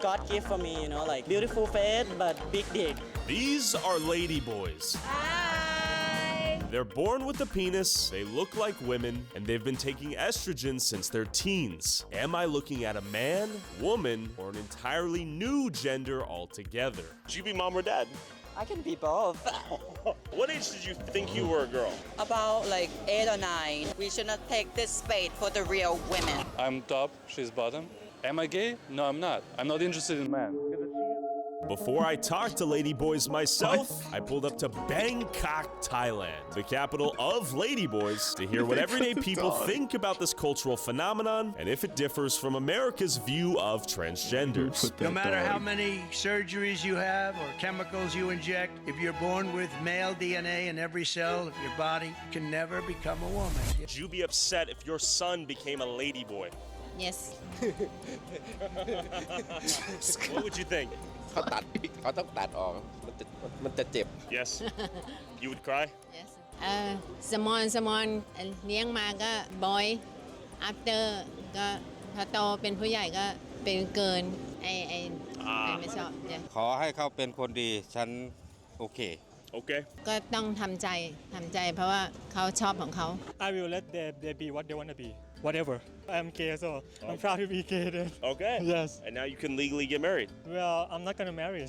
God gift for me, like beautiful face but big dick. These are ladyboys. Hi! They're born with a penis, they look like women, and they've been taking estrogen since their teens. Am I looking at a man, woman, or an entirely new gender altogether? Should you be mom or dad? I can be both. What age did you think you were a girl? About like 8 or 9. We should not take this spade for the real women. I'm top, she's bottom. Am I gay? No, I'm not. I'm not interested in men. Before I talked to ladyboys myself, I pulled up to Bangkok, Thailand, the capital of ladyboys, to hear what everyday people think about this cultural phenomenon and if it differs from America's view of transgenders. No matter how many surgeries you have or chemicals you inject, if you're born with male DNA in every cell of your body, you can never become a woman. Would you be upset if your son became a ladyboy? Yes. What would you think? เขาต้องตัดออกมันจะเจ็บ Yes. You would cry? Yes. สมอนเลี้ยงมาก็บอย after ก็พอโตเป็นผู้ใหญ่ก็เป็นเกินไอ้ไม่ชอบ ขอให้เขาเป็นคนดีฉันโอเค Okay. ก็ต้องทำใจเพราะว่าเขาชอบของเขา I will let they be what they want to be. Whatever. I'm gay, so I'm proud to be gay then. Okay. Yes. And now you can legally get married. Well, I'm not gonna marry.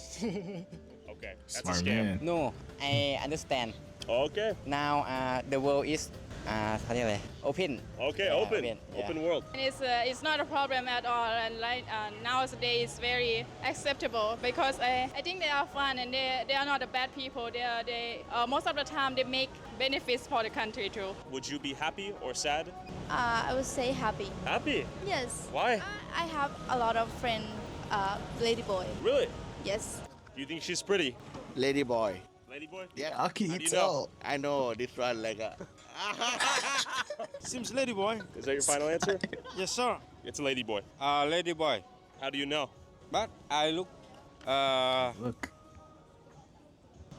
Okay. That's Smart a scam. man. No, I understand. Okay. Now the world is เขาเรียกอะไร open. Okay, Yeah, open. yeah. Open world. It's not a problem at all, and like nowadays it's very acceptable because I think they are fun and they are not the bad people. They most of the time they make benefits for the country too. Would you be happy or sad? I would say happy. Happy. Yes. Why? I have a lot of friends, Ladyboy. Really? Yes. Do you think she's pretty? Ladyboy Ladyboy? yeah How can How you do you tell? I know this one like a Seems ladyboy. Is that your final answer? Yes, sir. It's a ladyboy. Ladyboy How do you know? but I look Look.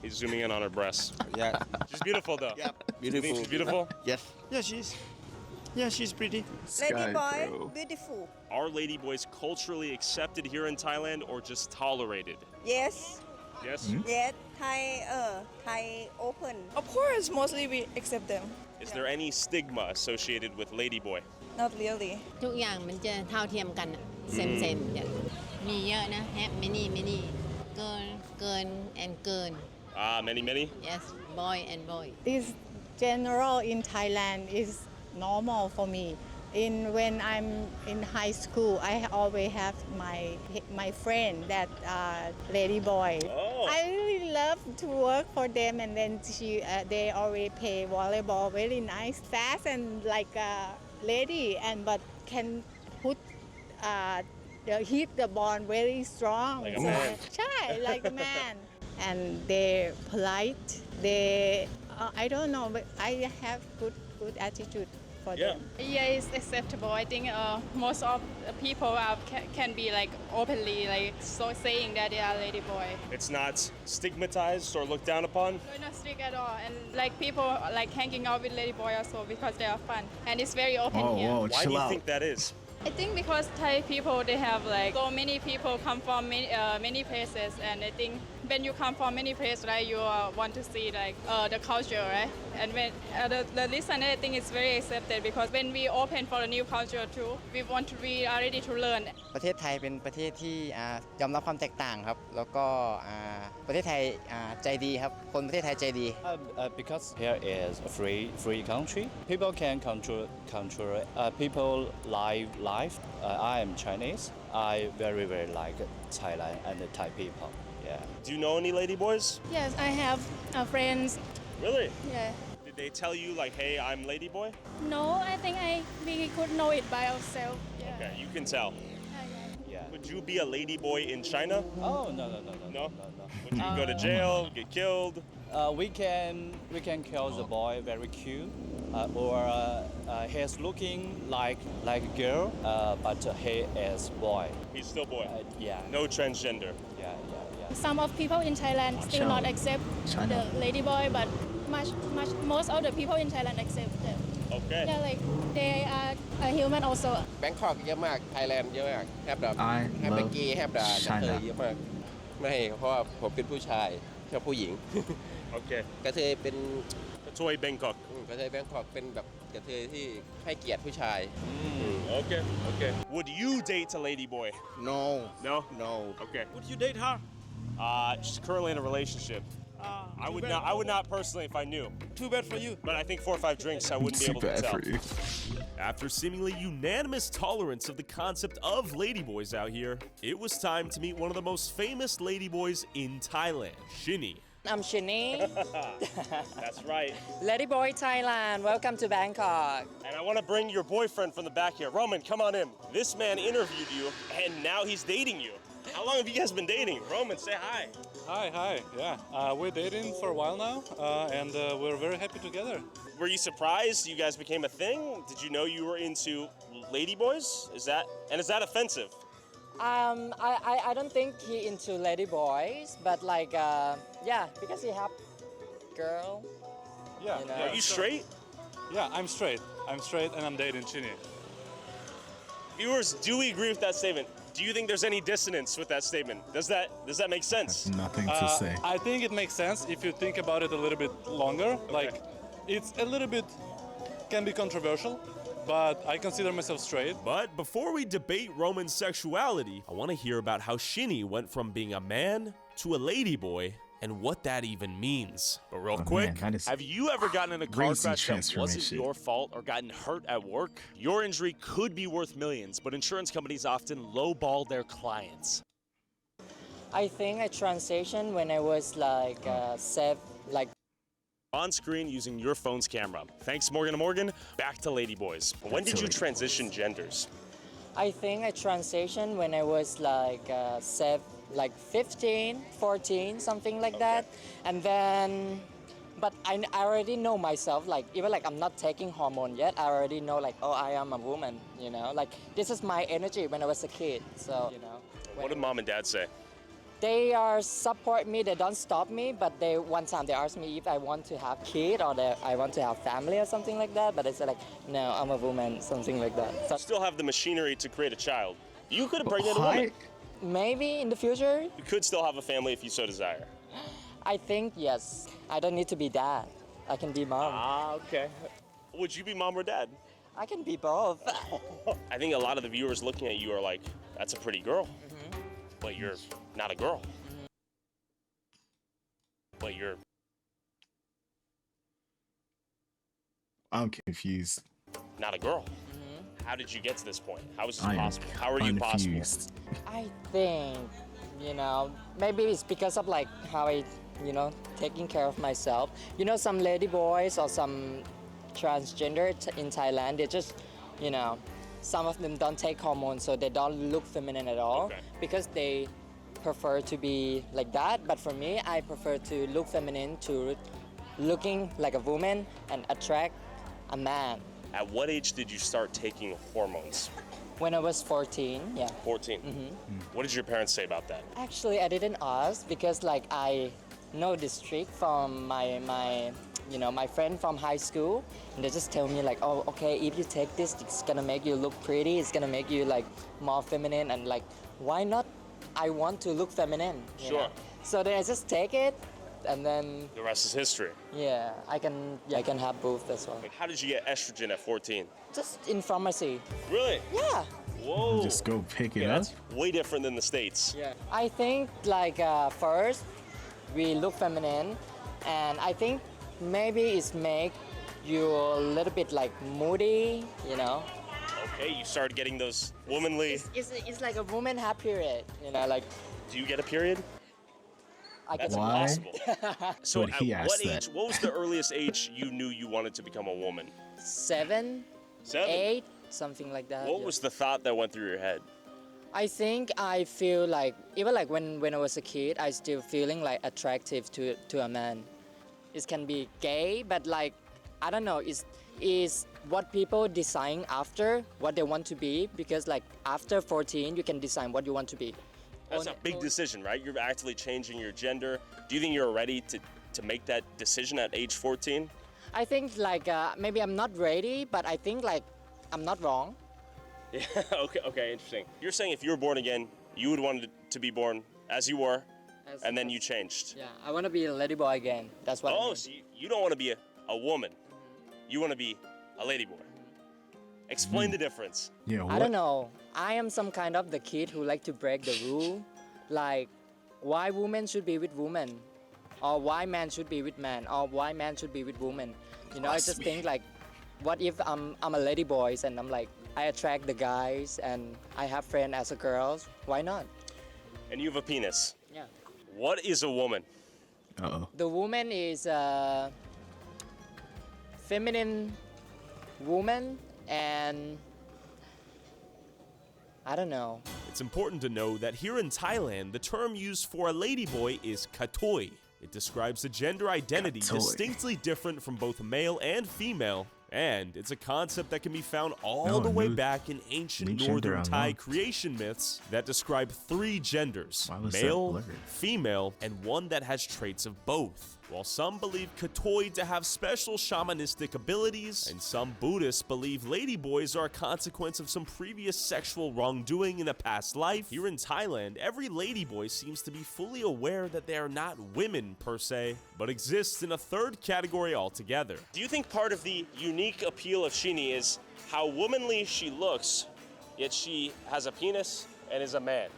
He's zooming in on her breasts. yeah She's beautiful though. yeah You think she's beautiful? yes Yeah, she's pretty. Ladyboy, beautiful. Are ladyboys culturally accepted here in Thailand or just tolerated? Yes. Yes? Yes. Thai open. Of course, mostly we accept them. Is there any stigma associated with ladyboy? Not really. ทุกอย่างมันจะเท่าเทียมกันเซมมีเยอะนะแฮปมินี่เกิน and เกิน Many? yes boy and boy Is general in Thailand is normal for me. When I'm in high school, I always have my friend that Ladyboy. Oh. I really love to work for them, and then they always play volleyball very nice, fast, and like a lady, but can put hit the ball very strong. Like a man. ใช่ like a man. And they're polite. I don't know, but I have good attitude for them. Yeah, it's acceptable. I think most of the people can be like openly like so saying that they are ladyboy. It's not stigmatized or looked down upon? We're not strict at all, and like people like hanging out with ladyboy also because they are fun and it's very open Whoa, here. whoa, Why do chill you out. think that is? I think because Thai people they have like so many people come from many places, and I think when you come from many places, right, you want to see like the culture, right? And when the reason I think it's very accepted because when we open for a new culture too, we are ready to learn. ประเทศไทยเป็นประเทศที่ยอมรับความแตกต่างครับแล้วก็ประเทศไทยใจดีครับคนประเทศไทยใจดี Because here is a free country. People can control. People life. I am Chinese. I very like Thailand and the Thai people. Yeah. Do you know any ladyboys? Yes, I have friends. Really? Yeah. Did they tell you like, hey, I'm ladyboy? No, I think we could know it by ourselves. Yeah. Okay, you can tell. Yeah. Would you be a ladyboy in China? Oh no. No? Would you go to jail, get killed? We can kill the boy very cute, or he's looking like a girl, but he is boy. He's still boy. Yeah. No transgender. Yeah. Some of people in Thailand still not accept the ladyboy, but most of the people in Thailand accept them. Okay. Yeah, like they are a human also. แบงคอกเยอะมาก ไทยแลนด์เยอะมากแฮปดา I แฮป love เกย์แฮปดากระเท China ยเยอะมาก ไม่เพราะว่าผมเป็นผู้ชายชอบผู้หญิง Okay. กระเทยเป็น Toy Bangkok. กระเทยแบงคอกเป็นแบบกระเทยที่ให้เกียรติผู้ชาย Okay. Okay. Would you date a Ladyboy? no No? no Okay. Would you date her? She's currently in a relationship. I would not personally if I knew. Too bad for you. But I think 4 or 5 drinks I wouldn't be Too able to bad tell. for you. After seemingly unanimous tolerance of the concept of ladyboys out here, it was time to meet one of the most famous ladyboys in Thailand, Shinny. I'm Shinny. That's right. Ladyboy Thailand. Welcome to Bangkok. And I want to bring your boyfriend from the back here. Roman, come on in. This man interviewed you, and now he's dating you. How long have you guys been dating? Roman, say hi. Hi. Yeah, we're dating for a while now, and we're very happy together. Were you surprised you guys became a thing? Did you know you were into ladyboys? Is that offensive? I don't think he into ladyboys, but like yeah, because he have girl. Yeah. You know. Are you straight? Yeah, I'm straight. I'm straight, and I'm dating Shinny. Viewers, do we agree with that statement? Do you think there's any dissonance with that statement? Does that make sense? Nothing to say. I think it makes sense if you think about it a little bit longer. Like, it's a little bit can be controversial, but I consider myself straight. But before we debate Roman's sexuality, I want to hear about how Shinny went from being a man to a ladyboy and what that even means. But real quick, man, that is have you ever gotten in a car crazy crash that wasn't transformation. your fault or gotten hurt at work? Your injury could be worth millions, but insurance companies often lowball their clients. I think I transitioned when I was like On screen using your phone's camera. Thanks, Morgan & Morgan. Back to Ladyboys. When did you transition genders? I think I transitioned when I was like 15, 14, something like that. And then, but I already know myself, like even like I'm not taking hormone yet, I already know like, oh, I am a woman, you know, like this is my energy when I was a kid. So, you know. What did mom and dad say? They are support me, they don't stop me, but one time they asked me if I want to have kid or I want to have family or something like that, but I said like, no, I'm a woman, something like that. So Still have the machinery to create a child. You could have pregnant a woman. maybe in the future, You could still have a family if you so desire. I think yes. I don't need to be dad. I can be mom. Okay. Would you be mom or dad? I can be both. I think a lot of the viewers looking at you are like, that's a pretty girl. But you're not a girl. But you're I'm confused. not a girl. How did you get to this point? How is this I am possible? How are you possible? confused. I think, you know, maybe it's because of like how I, you know, taking care of myself. You know, some lady boys or some transgender in Thailand, they just, you know, some of them don't take hormones, so they don't look feminine at all because they prefer to be like that. But for me, I prefer to look feminine to looking like a woman and attract a man. At what age did you start taking hormones? When I was 14, yeah. 14. What did your parents say about that? Actually, I didn't ask because like I know this trick from my friend from high school, and they just tell me like, oh, okay, if you take this, it's gonna make you look pretty, it's gonna make you like more feminine, and like, why not? I want to look feminine. You Sure. know? So then I just take it, and then The rest is history. yeah, I can have both as well. How did you get estrogen at 14? Just in pharmacy. Really? Yeah. Whoa. Just go pick it up. That's way different than the States. Yeah. I think like first we look feminine, and I think maybe it's make you a little bit like moody, you know. Okay, you started getting those womanly. It's like a woman have period, you know, like. Do you get a period? I That's get impossible. So But he at asked what that. age, what was the earliest age you knew you wanted to become a woman? 7, 7? 8, something like that. What yeah. was the thought that went through your head? I think I feel like even like when I was a kid, I still feeling like attractive to a man. It can be gay, but like I don't know. Is what people design after what they want to be, because like after 14 you can design what you want to be. That's a big decision, right? You're actively changing your gender. Do you think you're ready to make that decision at age 14? I think like maybe I'm not ready, but I think like I'm not wrong. Yeah, okay, interesting. You're saying if you were born again, you would want to be born as you were, and then you changed. Yeah, I want to be a ladyboy again. That's what I mean. So you don't want to be a woman. You want to be a ladyboy. Explain the difference. Yeah, I don't know. I am some kind of the kid who like to break the rule. Like, why women should be with women? Or why man should be with man? Or why man should be with women? You know, I just think like, what if I'm a ladyboy and I'm like, I attract the guys and I have friends as a girls. Why not? And you have a penis. Yeah. What is a woman? Uh-oh. The woman is a feminine woman and I don't know. It's important to know that here in Thailand, the term used for a ladyboy is katoi. It describes a gender identity Katoi. distinctly different from both male and female, and it's a concept that can be found all the way back in ancient northern Thai creation myths that describe 3 genders, was that male, blurred? female, and one that has traits of both. While some believe katoi to have special shamanistic abilities, and some Buddhists believe ladyboys are a consequence of some previous sexual wrongdoing in a past life, here in Thailand, every ladyboy seems to be fully aware that they are not women per se, but exist in a third category altogether. Do you think part of the unique appeal of Shini is how womanly she looks, yet she has a penis and is a man?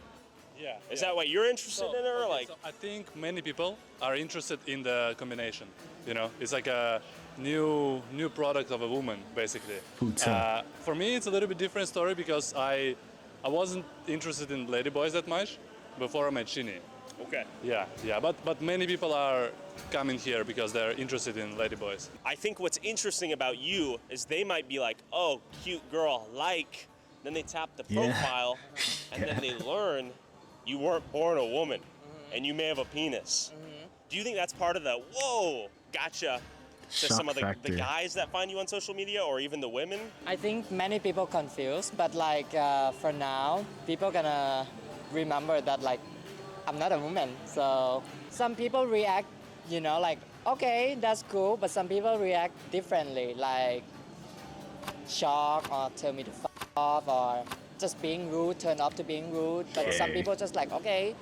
Yeah. Is that why you're interested in her? Okay, so I think many people are interested in the combination. You know, it's like a new product of a woman, basically. For me, it's a little bit different story because I wasn't interested in ladyboys that much before I met Shini. Okay. Yeah, but many people are coming here because they're interested in ladyboys. I think what's interesting about you is they might be like, oh, cute girl, like, then they tap the profile, and then they learn you weren't born a woman, and you may have a penis. Do you think that's part of the, whoa, gotcha, to some of the guys that find you on social media, or even the women? I think many people confused, but like for now, people gonna remember that like I'm not a woman. So some people react, you know, like, okay, that's cool, but some people react differently, like shock or tell me to f off or just being rude, turn off to being rude. But some people just like, okay,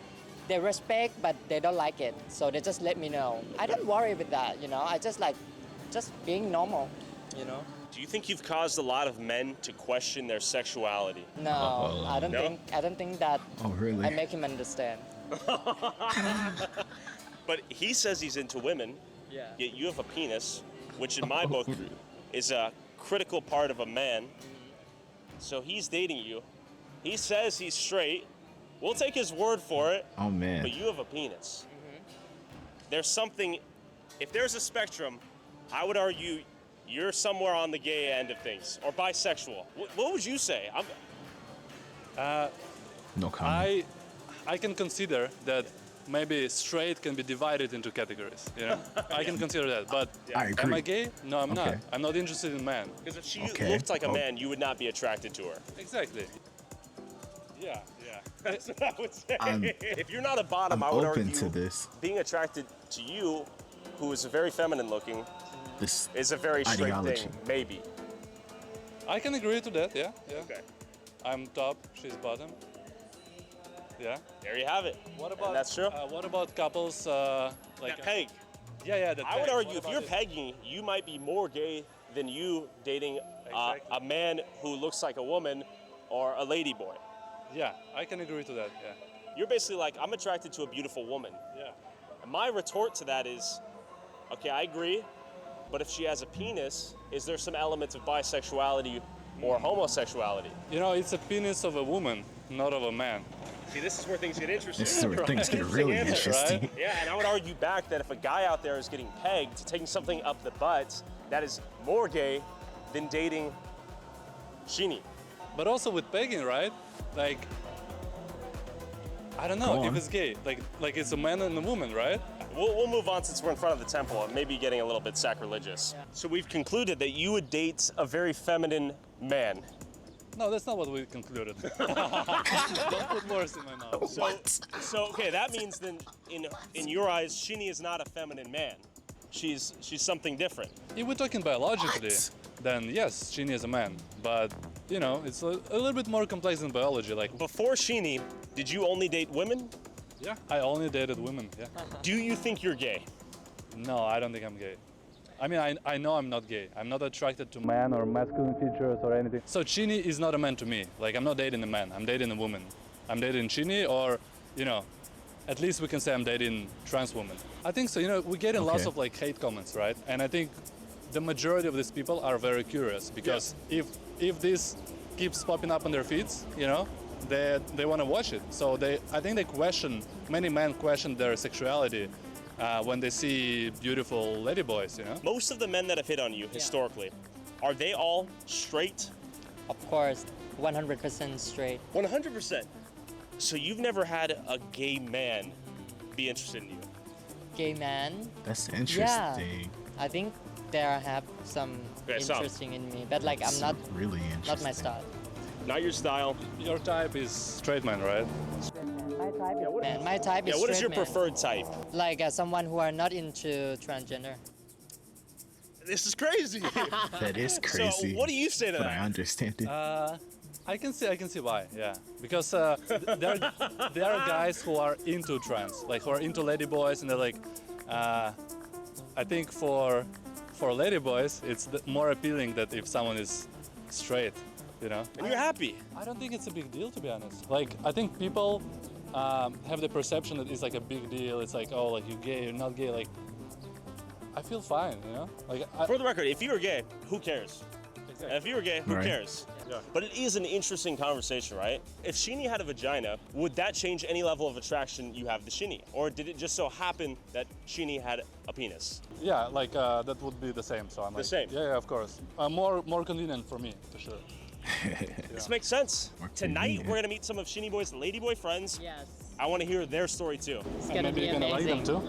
they respect, but they don't like it. So they just let me know. I don't worry with that, you know. I just like, just being normal, you know. Do you think you've caused a lot of men to question their sexuality? No, I don't think that I make him understand. But he says he's into women, yet you have a penis, which in my book is a critical part of a man. So he's dating you. He says he's straight. We'll take his word for it. Oh, man. But you have a penis. There's something, if there's a spectrum, I would argue you're somewhere on the gay end of things, or bisexual. What would you say? No comment. I can consider that maybe straight can be divided into categories, you know? I can consider that, but am I gay? No, I'm not. I'm not interested in men. Because if she looked like a man, you would not be attracted to her. Exactly. Yeah. That's what I would say. If you're not a bottom, I would argue being attracted to you, who is very feminine looking, is a very straight thing, maybe. I can agree to that, yeah. Okay. I'm top, she's bottom. Yeah. There you have it. What about and that's true. What about couples like peg? Yeah. I would argue if you're pegging, you might be more gay than you dating a man who looks like a woman or a ladyboy. Yeah, I can agree to that. Yeah. You're basically like, I'm attracted to a beautiful woman. Yeah. And my retort to that is, okay, I agree, but if she has a penis, is there some elements of bisexuality or homosexuality? You know, it's a penis of a woman, not of a man. See, this is where things get interesting. This is where things get really interesting. Right? Yeah, and I would argue back that if a guy out there is getting pegged, taking something up the butt, that is more gay than dating Shini. But also with pegging, right? Like, I don't know if it's gay. Like it's a man and a woman, right? We'll move on since we're in front of the temple. It may be getting a little bit sacrilegious. Yeah. So we've concluded that you would date a very feminine man. No, that's not what we concluded. Don't put words in my mouth. So okay, that means then in your eyes, Shini is not a feminine man. she's something different. If we're talking biologically, then yes, Sheenie is a man. But, you know, it's a little bit more complex than biology. Like before Sheenie, did you only date women? Yeah, I only dated women, yeah. Do you think you're gay? No, I don't think I'm gay. I mean, I know I'm not gay. I'm not attracted to men or masculine features or anything. So Sheenie is not a man to me. Like, I'm not dating a man, I'm dating a woman. I'm dating Sheenie, or, you know, at least we can say I'm dating trans woman. I think so, you know, we're getting lots of like hate comments, right? And I think the majority of these people are very curious, because if this keeps popping up on their feeds, you know, they want to watch it. So I think many men question their sexuality when they see beautiful ladyboys, you know? Most of the men that have hit on you historically, are they all straight? Of course, 100% straight. 100%? So you've never had a gay man be interested in you? Gay man? That's interesting. Yeah, I think there have some interesting in me, but like I'm not really not my style. Not your style. Your type is straight man, right? My type is what is straight your man. preferred type? Like someone who are not into transgender. This is crazy. That is crazy. So what do you say to but that? I understand it. I can see why, yeah. Because there are guys who are into trans, like who are into ladyboys, and they're like, I think for ladyboys, it's more appealing that if someone is straight, you know. And you're happy. I don't think it's a big deal, to be honest. Like, I think people have the perception that it's like a big deal. It's like, oh, like you're gay, you're not gay. Like, I feel fine, you know. Like, for the record, if you were gay, who cares? Exactly. And if you were gay, who cares? Yeah. But it is an interesting conversation, right? If Sheenie had a vagina, would that change any level of attraction you have to Sheenie? Or did it just so happen that Sheenie had a penis? Yeah, like that would be the same. So I'm the like, same. Yeah, of course. More convenient for me, for sure. This makes sense. Tonight we're gonna meet some of Sheenie Boy's ladyboy friends. Yes. I want to hear their story too. It's gonna be you're gonna like them too.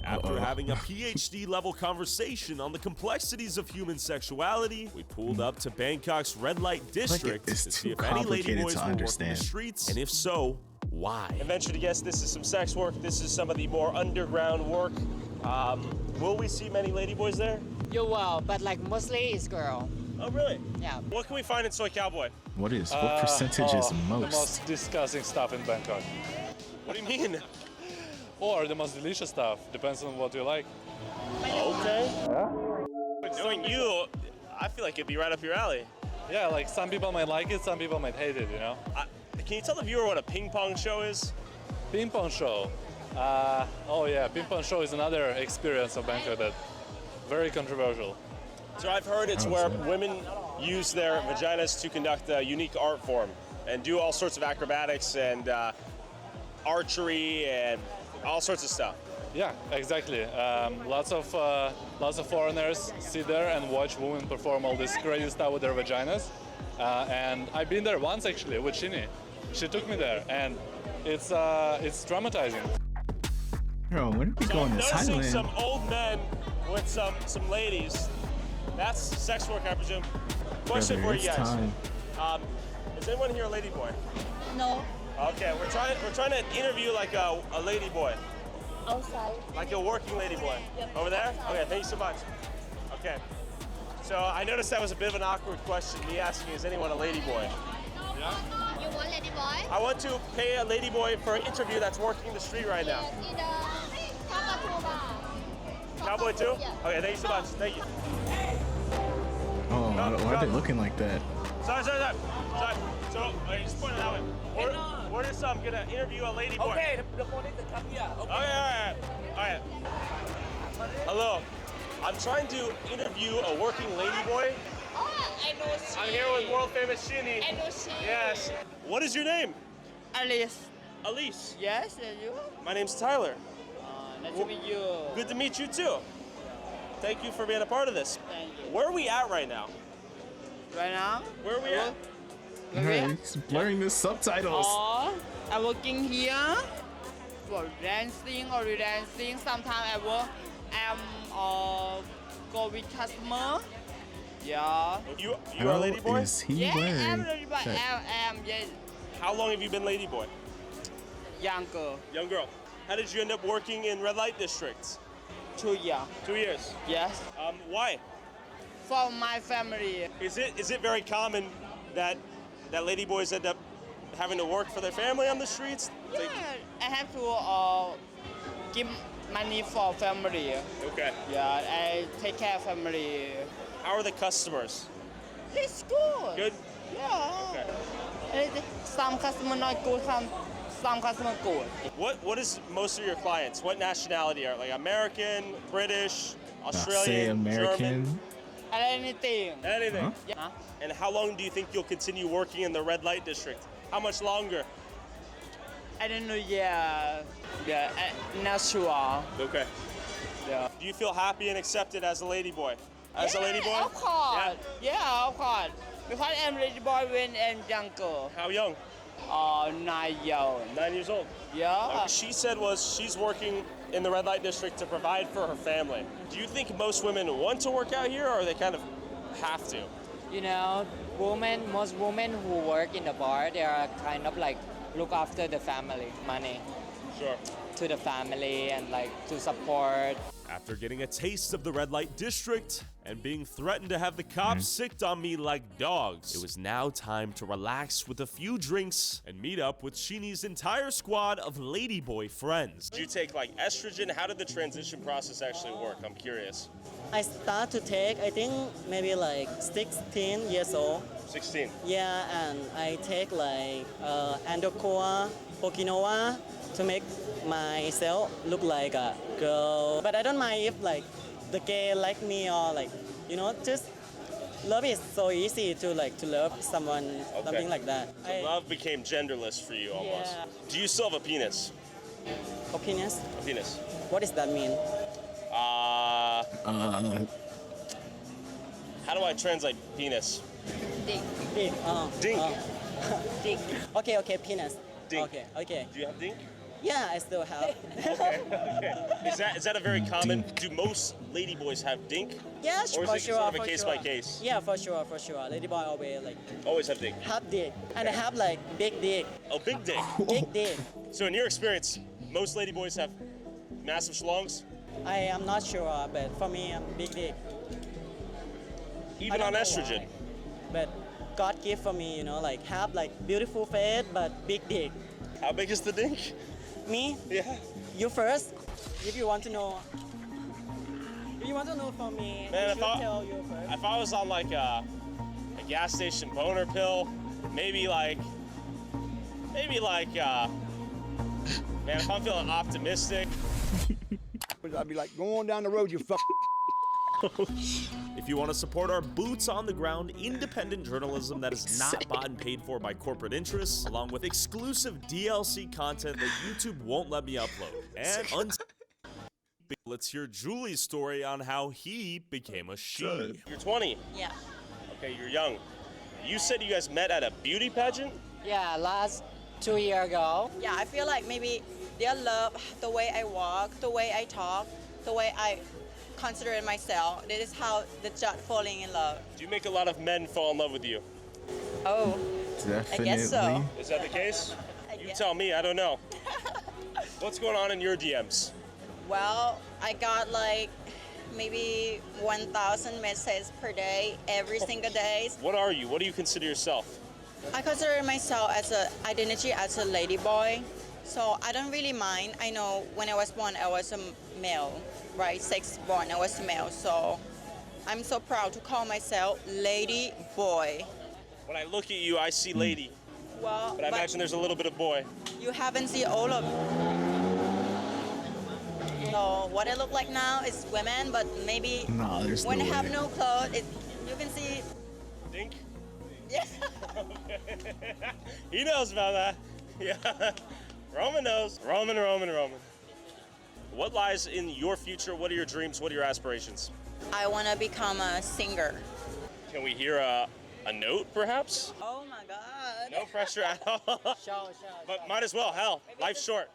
After having a PhD-level conversation on the complexities of human sexuality, we pulled up to Bangkok's red light district to see if any ladyboys were working the streets, and if so, why? I venture to guess this is some sex work. This is some of the more underground work. Will we see many ladyboys there? You will, but like mostly it's girl. Oh, really? Yeah. What can we find in Soy Cowboy? What percentage is The most disgusting stuff in Bangkok. What do you mean? Or the most delicious stuff. Depends on what you like. Okay. Yeah? Knowing you, I feel like it'd be right up your alley. Yeah, like some people might like it, some people might hate it, you know? Can you tell the viewer what a ping pong show is? Ping pong show. Oh yeah, ping pong show is another experience of Bangkok that very controversial. So I've heard it's where women use their vaginas to conduct a unique art form and do all sorts of acrobatics and archery and all sorts of stuff. Yeah, exactly. Lots of foreigners sit there and watch women perform all this crazy stuff with their vaginas. And I've been there once actually with Sheenie. She took me there, and it's traumatizing. Bro, when did we go into I'm noticing Thailand? some old men with some ladies. That's sex work, I presume. Question for you guys. Time. Is anyone here a ladyboy? No. Okay, we're trying to interview like a ladyboy. Outside. Like a working ladyboy. Yep. Over there? Okay, thank you so much. Okay. So I noticed that was a bit of an awkward question, me asking, is anyone a ladyboy? Yeah? You want ladyboy? I want to pay a ladyboy for an interview that's working the street right now. Cowboy too? Yeah. Okay, thank you so much. Thank you. Oh, why are they looking like that? Sorry. So, just point it that way. We're just gonna interview a lady boy. Okay, the police come here. Okay. All right. Hello. I'm trying to interview a working lady boy. Oh, I know she. I'm here with world famous Sheenie. I know she. Yes. What is your name? Alice. Elise. Yes, and you? My name's Tyler. Nice to meet you. Good to meet you too. Thank you for being a part of this. Thank you. Where are we at right now? Right now? Where are we at? He's blurring the subtitles. I'm working here for dancing or dancing. Sometimes I work. Go with customer. Yeah. You are a lady boy? Is he Yeah, wearing I'm lady boy. that? Yes. How long have you been lady boy? Young girl. Young girl. How did you end up working in red light districts? 2 years. 2 years. Yes. Why? For my family. Is it very common that ladyboys end up having to work for their family on the streets? Yeah, I have to give money for family. Okay. Yeah, I take care of family. How are the customers? It's good. Good? Yeah. Okay. Some customer not good, some customer good. What is most of your clients? What nationality are like American, British, Australian, Say American. German? Anything. Anything. Huh? Yeah. And how long do you think you'll continue working in the red light district? How much longer? I don't know. Yeah. Yeah. Not sure. Okay. Yeah. Do you feel happy and accepted as a ladyboy? As a ladyboy? Of course. Yeah, of course. Because I'm ladyboy when I'm younger. How young? 9 years. 9 years old. Yeah. She said she's working in the red light district to provide for her family. Do you think most women want to work out here, or they kind of have to? You know, most women who work in the bar, they are kind of like look after the family, money. Sure. To the family and like to support. After getting a taste of the red light district and being threatened to have the cops sicked on me like dogs, it was now time to relax with a few drinks and meet up with Sheenie's entire squad of ladyboy friends. Did you take like estrogen? How did the transition process actually work? I'm curious. I start to take, I think maybe like 16 years old. 16. Yeah, and I take like Andocoa, Pokinoa to make myself look like a girl. But I don't mind if like the gay like me or like, you know, just love is so easy to love someone, something like that. So love became genderless for you almost. Yeah. Do you still have a penis? A penis? A penis. What does that mean? How do I translate penis? Dick. Dick. Dink. Dick. Okay, penis. Dink. Okay. Do you have dink? Yeah, I still have. Okay. Is that a very common? Do most ladyboys have dink? Yeah, Or is for it sure. sort of a for case sure. by case? Yeah, for sure. Ladyboy always like Always have dink. have dick, and I have like big dick. Oh, big dick. Big dick. So in your experience, most ladyboys have massive schlongs? I am not sure, but for me, I'm big dick. Even on estrogen? But God gave for me, you know, like have like beautiful face, but big dick. How big is the dink? Me? Yeah. You first. If you want to know. If you want to know from me, Man, I should tell you first. if I was on like a gas station boner pill, maybe like, man, if I'm feeling optimistic. I'd be like, go on down the road, you fuck. If you want to support our boots on the ground independent journalism that is not bought and paid for by corporate interests, along with exclusive DLC content that YouTube won't let me upload, and let's hear Julie's story on how he became a she. You're 20. Yeah. Okay, you're young. You said you guys met at a beauty pageant? Yeah, last 2 years ago. Yeah, I feel like maybe they love the way I walk, the way I talk, the way I consider myself. That is how the judge falling in love. Do you make a lot of men fall in love with you? Oh, I guess so. Is that the case? You tell me, I don't know. What's going on in your DMs? Well, I got like maybe 1,000 messages per day, every single day. What are you? What do you consider yourself? I consider myself as an identity as a ladyboy, so I don't really mind. I know when I was born, I was a male, right? Sex born, I was male, so I'm so proud to call myself Lady Boy. When I look at you, I see lady. Well, But I imagine there's a little bit of boy. You haven't seen all of So what I look like now is women, but maybe Nah, there's when no I have way. no clothes, you can see. Dink? Yeah. He knows about that. Yeah. Roman knows. Roman. What lies in your future? What are your dreams? What are your aspirations? I want to become a singer. Can we hear a note, perhaps? Oh my God. No pressure at all. But might as well. Hell, life's short.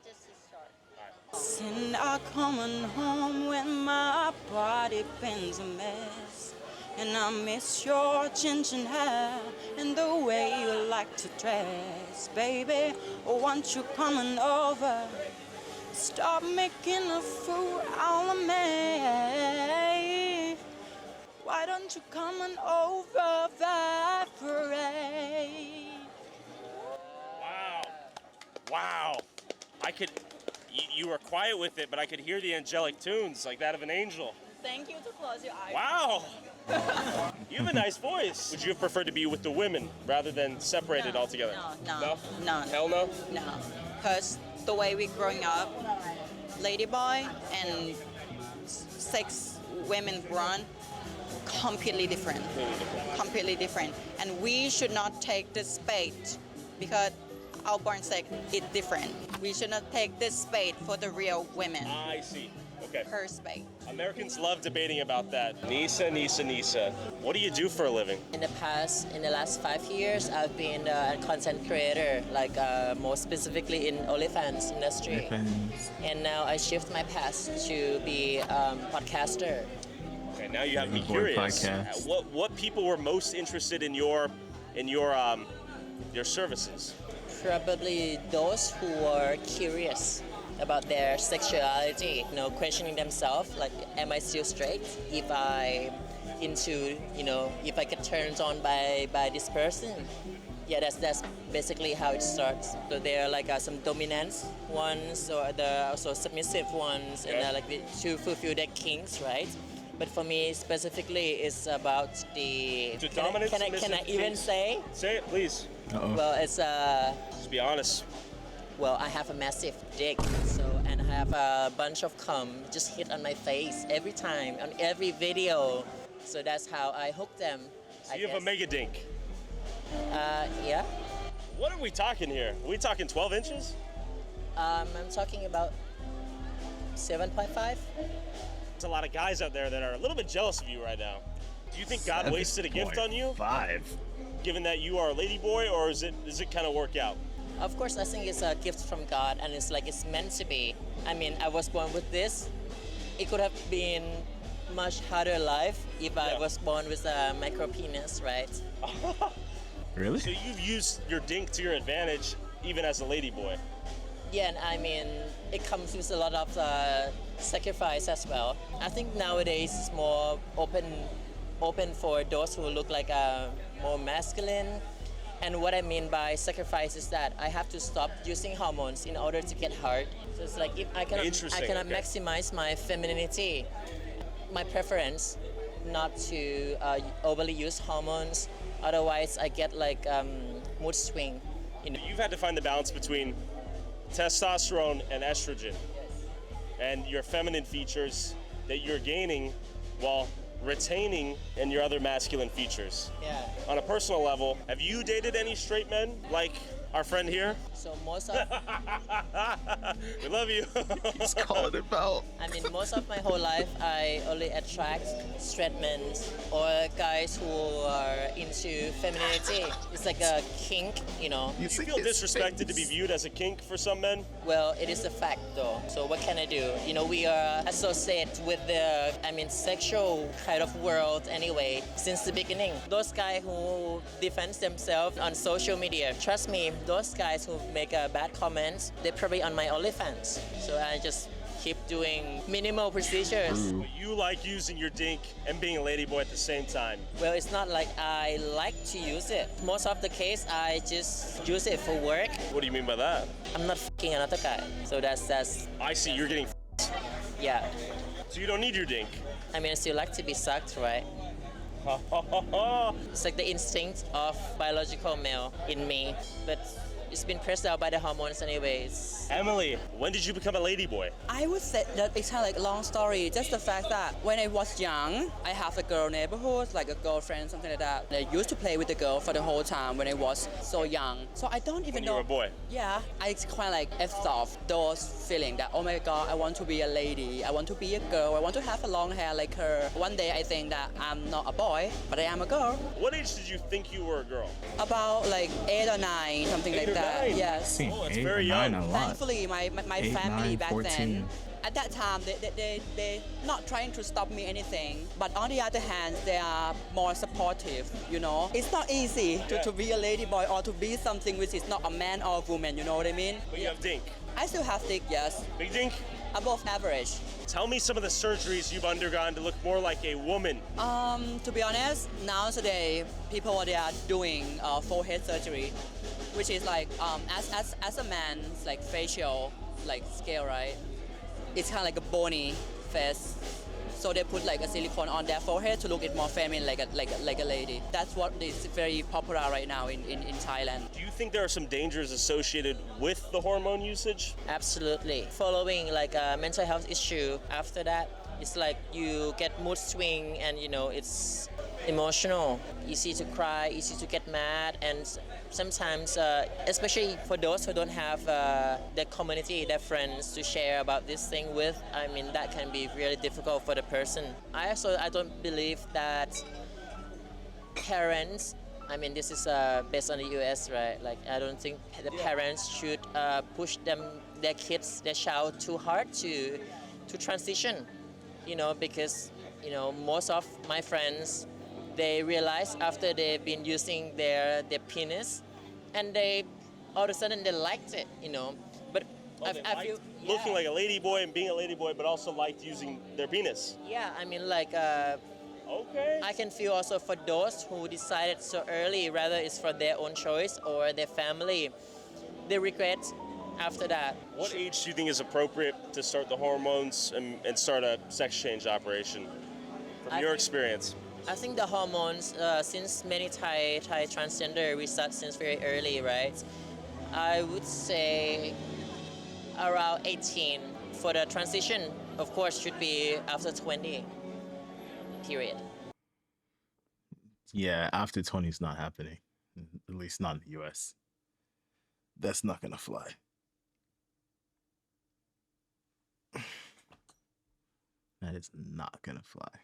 Send I coming home when my body bends a mess, and I miss your ginger hair and the way you like to dress, baby. Oh, want you coming over? Stop making a fool out of me. Why don't you come and over evaporate? Wow. You were quiet with it, but I could hear the angelic tunes like that of an angel. Thank you to close your eyes. Wow. You have a nice voice. Would you have preferred to be with the women rather than separated altogether? No. Hell no? No. Because the way we're growing up, Ladyboy and 6 women run, completely different. Completely different. And we should not take this bait because our born sex is different. We should not take this spade for the real women. I see. Okay. Her spade. Americans love debating about that. Nisa. What do you do for a living? In the last 5 years, I've been a content creator, like more specifically in OnlyFans industry. And now I shift my path to be podcaster. Okay, now you have me Ladyboy curious. podcast. What people were most interested in your services? Probably those who are curious about their sexuality, questioning themselves, like, am I still straight? If I if I get turned on by this person. Yeah, that's basically how it starts. So there are like some dominant ones, or the also submissive ones, and like to fulfill their kinks, right? But for me specifically, it's about the. Can I even say? Say it, please. Well, it's Just be honest. Well, I have a massive dick, and I have a bunch of cum just hit on my face every time on every video. So that's how I hook them. So you have a mega dink. Yeah. What are we talking here? Are we talking 12 inches? I'm talking about 7.5. There's a lot of guys out there that are a little bit jealous of you right now. Do you think God wasted a gift on you? 5. Given that you are a ladyboy, or does it kind of work out? Of course, I think it's a gift from God, and it's meant to be. I mean, I was born with this. It could have been much harder life if I was born with a micro penis, right? Really? So you've used your dink to your advantage, even as a ladyboy. Yeah, and I mean, it comes with a lot of sacrifice as well. I think nowadays it's more open for those who look like more masculine. And what I mean by sacrifice is that I have to stop using hormones in order to get hard. So it's like if I cannot maximize my femininity, my preference not to overly use hormones. Otherwise, I get like mood swing. You've had to find the balance between testosterone and estrogen, and your feminine features that you're gaining while retaining in your other masculine features. Yeah. On a personal level, have you dated any straight men like our friend here? So most of we love you. He's calling it out. I mean, most of my whole life, I only attract straight men or guys who are into femininity. It's like a kink, Do you feel disrespected to be viewed as a kink for some men? Well, it is a fact though. So what can I do? We are associated with the, sexual kind of world anyway, since the beginning. Those guys who defend themselves on social media, trust me, those guys who make bad comments, they're probably on my OnlyFans. So I just keep doing minimal procedures. You like using your dink and being a ladyboy at the same time? Well, it's not like I like to use it. Most of the case, I just use it for work. What do you mean by that? I'm not fucking another guy. So that's. I see, you're getting Yeah. So you don't need your dink? I still like to be sucked, right? It's like the instinct of biological male in me, but it's been pressed out by the hormones anyways. Emily, when did you become a ladyboy? I would say that it's kind of like a long story. Just the fact that when I was young, I have a girl neighborhood, like a girlfriend, something like that. I used to play with the girl for the whole time when I was so young. So I don't even know. When you were a boy? Yeah, I kind of like effed off those feelings that, oh my God, I want to be a lady. I want to be a girl. I want to have a long hair like her. One day I think that I'm not a boy, but I am a girl. What age did you think you were a girl? About like 8 or 9, something like that. Yes. Oh, that's very young. Thankfully, my family back then, At that time, they not trying to stop me anything. But on the other hand, they are more supportive, you know. It's not easy to be a lady boy or to be something which is not a man or a woman, you know what I mean? But you have dink. I still have dick, yes. Big dink? Above average. Tell me some of the surgeries you've undergone to look more like a woman. To be honest, nowadays people they are doing forehead surgery, which is like as a man's like facial like scale, right? It's kind of like a bony face. So they put like a silicone on their forehead to look it more feminine, like a lady. That's what is very popular right now in Thailand. Do you think there are some dangers associated with the hormone usage? Absolutely. Following like a mental health issue after that, it's like you get mood swing and you know it's emotional, easy to cry, easy to get mad, and sometimes, especially for those who don't have their community, their friends to share about this thing with, I mean that can be really difficult for the person. I don't believe that parents, I mean this is based on the US, right? Like I don't think the parents should push their kids, their child too hard to transition, you know, because you know most of my friends, they realize after they've been using their penis, and they all of a sudden they liked it, you know. But I feel looking like a lady boy and being a lady boy, but also liked using their penis. Yeah, I mean like. Okay. I can feel also for those who decided so early, whether it's for their own choice or their family, they regret after that. What age do you think is appropriate to start the hormones and start a sex change operation? From your experience. I think the hormones, since many Thai transgender, we start since very early, right? I would say around 18. For the transition, of course, should be after 20, period. Yeah, after 20 is not happening. At least not in the US. That's not gonna fly. That is not gonna fly.